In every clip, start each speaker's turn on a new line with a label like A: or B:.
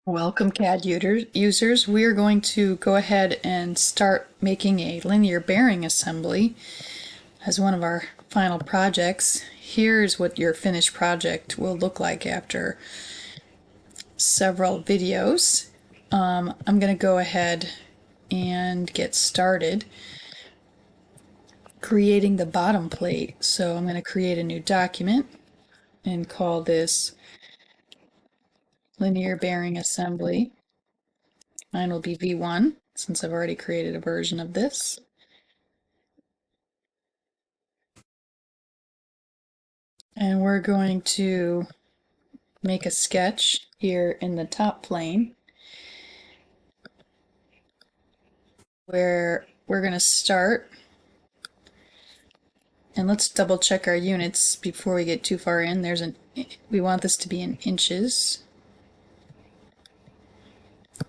A: Welcome CAD users. We are going to go ahead and start making a linear bearing assembly as one of our final projects. Here's what your finished project will look like after several videos. I'm going to go ahead and get started creating the bottom plate. So I'm going to create a new document and call this linear bearing assembly. Mine will be V1 since I've already created a version of this. And we're going to make a sketch here in the top plane where we're going to start. And let's double check our units before we get too far in. We want this to be in inches.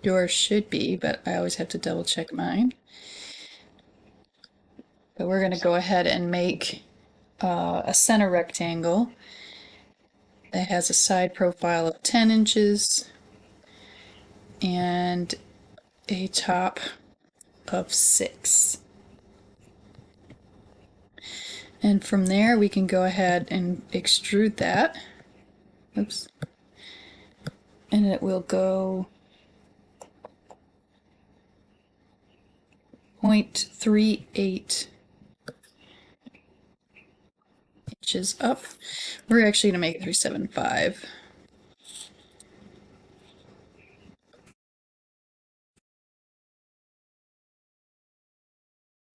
A: Yours should be, but I always have to double check mine. But we're going to go ahead and make a center rectangle that has a side profile of 10 inches and a top of 6. And from there we can go ahead and extrude that. Oops. And it will go 0.38 inches up. We're actually going to make it 375.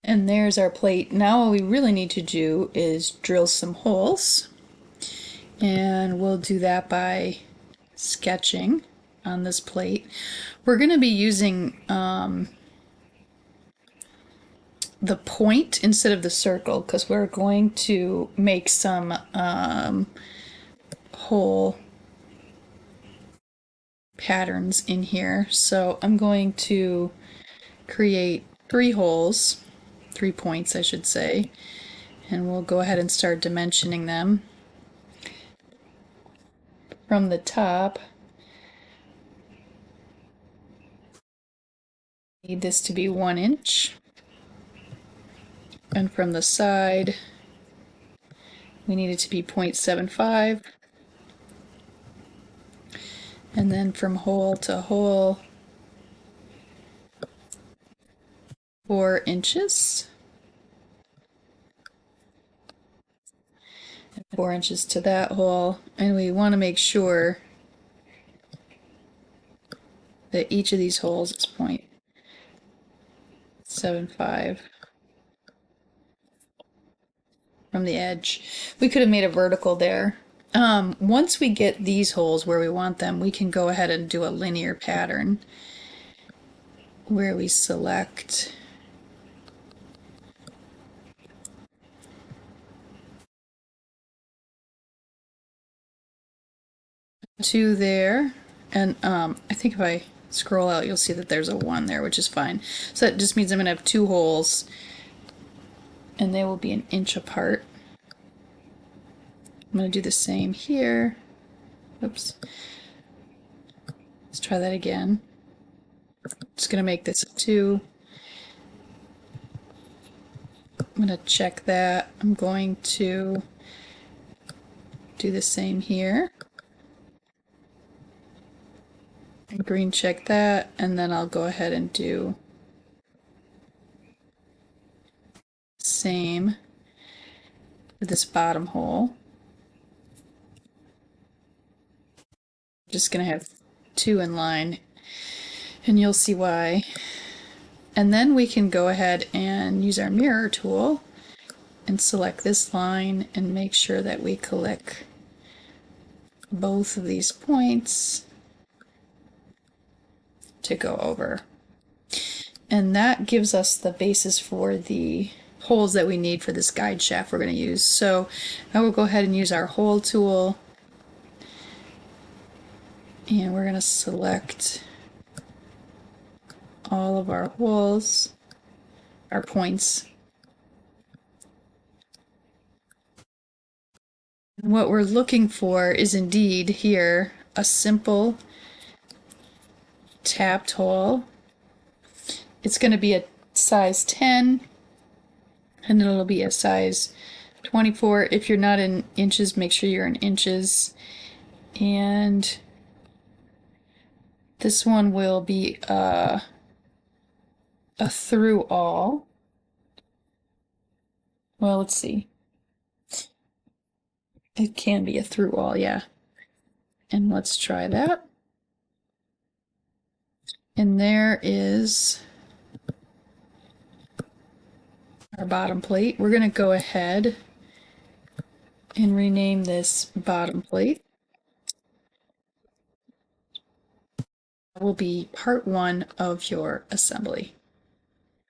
A: And there's our plate. Now what we really need to do is drill some holes. And we'll do that by sketching on this plate. We're going to be using the point instead of the circle because we're going to make some hole patterns in here. So I'm going to create 3 holes, 3 points I should say, and we'll go ahead and start dimensioning them. From the top, I need this to be 1 inch, and from the side we need it to be 0.75, and then from hole to hole 4 inches, and 4 inches to that hole. And we want to make sure that each of these holes is 0.75 from the edge. We could have made a vertical there. Once we get these holes where we want them, we can go ahead and do a linear pattern where we select two there, and I think if I scroll out you'll see that there's a 1 there, which is fine. So that just means I'm going to have 2 holes and they will be 1 inch apart. I'm going to do the same here. Oops. Let's try that again. Just going to make this 2. I'm going to check that. I'm going to do the same here. And green check that, and then I'll go ahead and do the same for this bottom hole. I'm just going to have 2 in line, and you'll see why. And then we can go ahead and use our mirror tool and select this line and make sure that we click both of these points to go over. And that gives us the basis for the holes that we need for this guide shaft we're going to use. So I will go ahead and use our hole tool, and we're going to select all of our holes, our points. And what we're looking for is indeed here a simple tapped hole. It's going to be a size 10, and it'll be a size 24. If you're not in inches, make sure you're in inches. And this one will be a through all. Well, let's see. It can be a through all, yeah. And let's try that. And there is our bottom plate. We're going to go ahead and rename this bottom plate. That will be part 1 of your assembly.